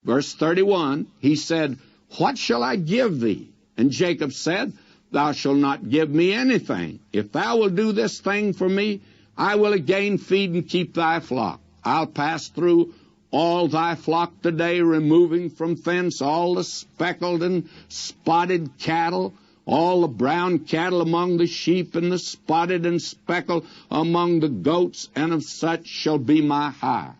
Verse 31, he said, "What shall I give thee?" And Jacob said, "Thou shalt not give me anything. If thou wilt do this thing for me, I will again feed and keep thy flock. I'll pass through all thy flock today, removing from thence all the speckled and spotted cattle, all the brown cattle among the sheep, and the spotted and speckled among the goats, and of such shall be my hire."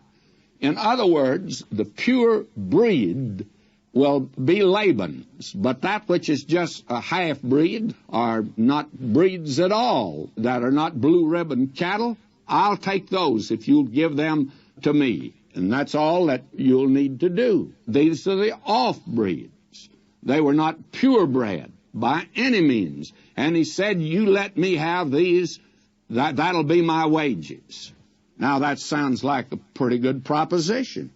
In other words, the pure breed will be Laban's, but that which is just a half-breed, or not breeds at all, that are not blue-ribbon cattle, I'll take those if you'll give them to me. And that's all that you'll need to do. These are the off-breeds. They were not purebred by any means. And he said, "You let me have these, that'll be my wages." Now that sounds like a pretty good proposition.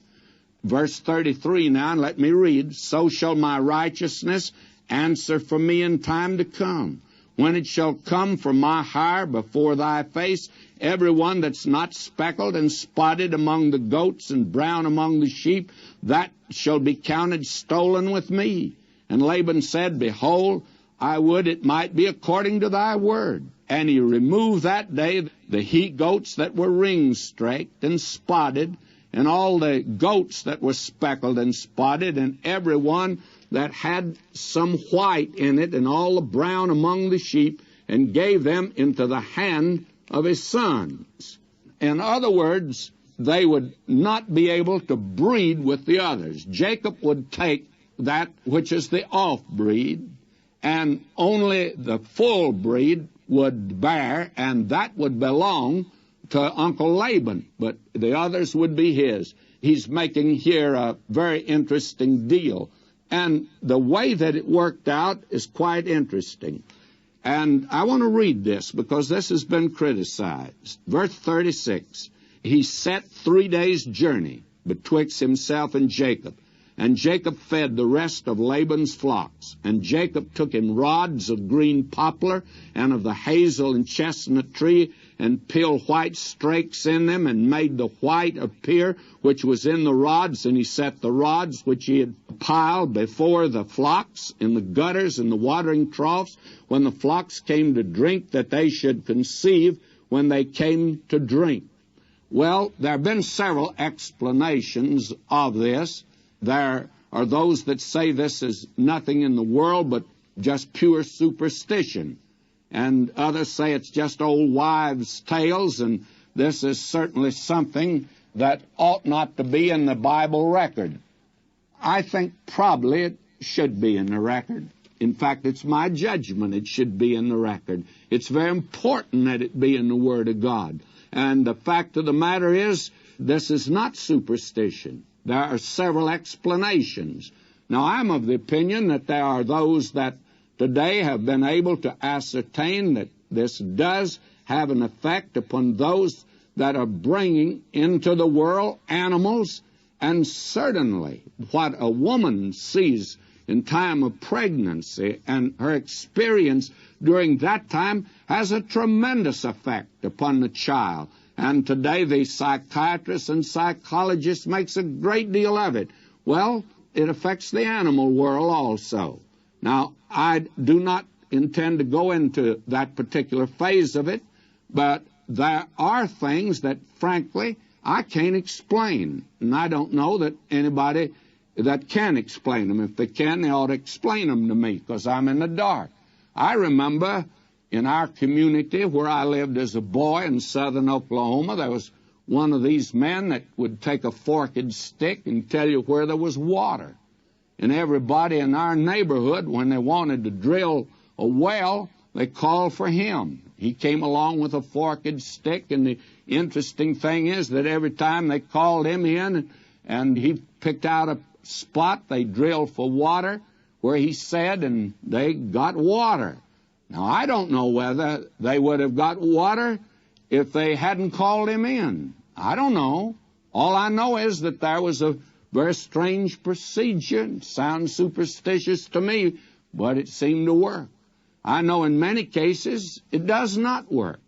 Verse 33 now, and let me read. "So shall my righteousness answer for me in time to come, when it shall come for my hire before thy face, every one that's not speckled and spotted among the goats and brown among the sheep, that shall be counted stolen with me." And Laban said, "Behold, I would it might be according to thy word." And he removed that day the he-goats that were ring-straked and spotted, and all the goats that were speckled and spotted, and every one that had some white in it, and all the brown among the sheep, and gave them into the hand of his sons. In other words, they would not be able to breed with the others. Jacob would take that which is the off-breed, and only the full breed would bear, and that would belong to Uncle Laban, but the others would be his. He's making here a very interesting deal, and the way that it worked out is quite interesting. And I want to read this because this has been criticized. Verse 36, "He set 3 days' journey betwixt himself and Jacob, and Jacob fed the rest of Laban's flocks. And Jacob took him rods of green poplar and of the hazel and chestnut tree, and peeled white strakes in them, and made the white appear which was in the rods. And he set the rods which he had piled before the flocks in the gutters and the watering troughs, when the flocks came to drink, that they should conceive when they came to drink." Well, there have been several explanations of this. There are those that say this is nothing in the world but just pure superstition. And others say it's just old wives' tales, and this is certainly something that ought not to be in the Bible record. I think probably it should be in the record. In fact, it's my judgment it should be in the record. It's very important that it be in the Word of God. And the fact of the matter is, this is not superstition. There are several explanations. Now, I'm of the opinion that there are those that today have been able to ascertain that this does have an effect upon those that are bringing into the world animals, and certainly what a woman sees in time of pregnancy and her experience during that time has a tremendous effect upon the child. And today the psychiatrists and psychologists makes a great deal of it. Well, it affects the animal world also. Now, I do not intend to go into that particular phase of it, but there are things that, frankly, I can't explain. And I don't know that anybody that can explain them. If they can, they ought to explain them to me, because I'm in the dark. I remember in our community where I lived as a boy in southern Oklahoma, there was one of these men that would take a forked stick and tell you where there was water. And everybody in our neighborhood, when they wanted to drill a well, they called for him. He came along with a forked stick, and the interesting thing is that every time they called him in and he picked out a spot, they drilled for water where he said, and they got water. Now, I don't know whether they would have got water if they hadn't called him in. I don't know. All I know is that there was a very strange procedure. It sounds superstitious to me, but it seemed to work. I know in many cases it does not work.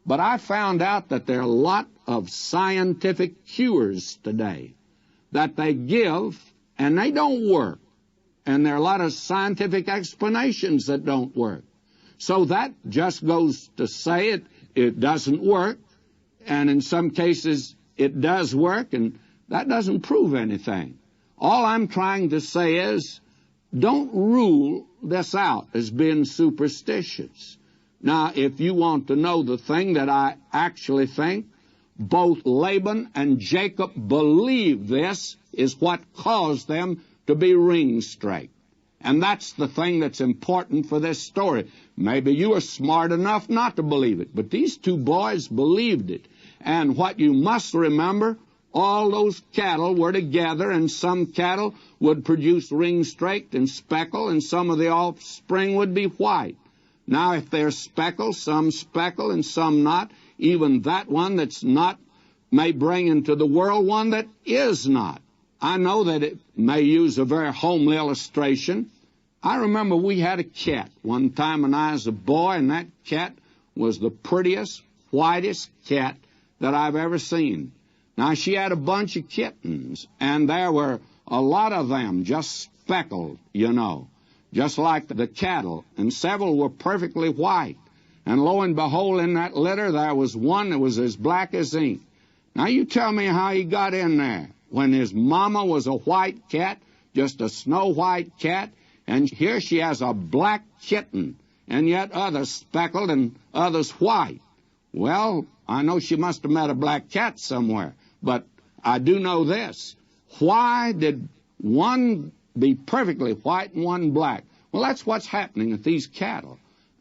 But I found out that there are a lot of scientific cures today that they give and they don't work. And there are a lot of scientific explanations that don't work. So that just goes to say it doesn't work, and in some cases it does work, and that doesn't prove anything. All I'm trying to say is, don't rule this out as being superstitious. Now, if you want to know the thing that I actually think, both Laban and Jacob believe this is what caused them to be ring-straked. And that's the thing that's important for this story. Maybe you are smart enough not to believe it, but these two boys believed it. And what you must remember, all those cattle were together, and some cattle would produce ring-straked and speckled, and some of the offspring would be white. Now, if they're speckled, some speckle and some not, even that one that's not may bring into the world one that is not. I know that it may use a very homely illustration. I remember we had a cat one time when I was a boy, and that cat was the prettiest, whitest cat that I've ever seen. Now, she had a bunch of kittens, and there were a lot of them just speckled, you know, just like the cattle, and several were perfectly white. And lo and behold, in that litter, there was one that was as black as ink. Now, you tell me how he got in there when his mama was a white cat, just a snow-white cat, and here she has a black kitten, and yet others speckled and others white. Well, I know she must have met a black cat somewhere, but I do know this. Why did one be perfectly white and one black? Well, that's what's happening with these cattle.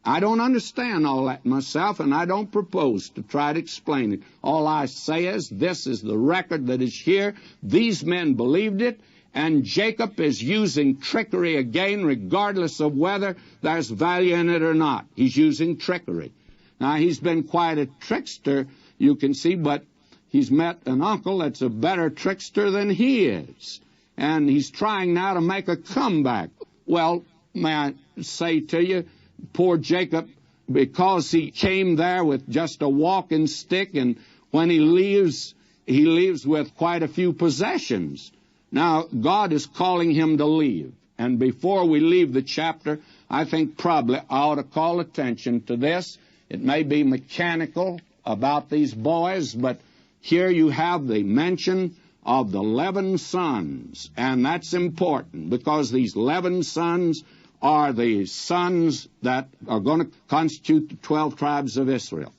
I don't understand all that myself, and I don't propose to try to explain it. All I say is, this is the record that is here. These men believed it, and Jacob is using trickery again, regardless of whether there's value in it or not. He's using trickery. Now, he's been quite a trickster, you can see, but he's met an uncle that's a better trickster than he is. And he's trying now to make a comeback. Well, may I say to you, poor Jacob, because he came there with just a walking stick, and when he leaves with quite a few possessions. Now, God is calling him to leave. And before we leave the chapter, I think probably I ought to call attention to this. It may be mechanical about these boys, but here you have the mention of the 11 sons, and that's important because these 11 sons are the sons that are going to constitute the 12 tribes of Israel.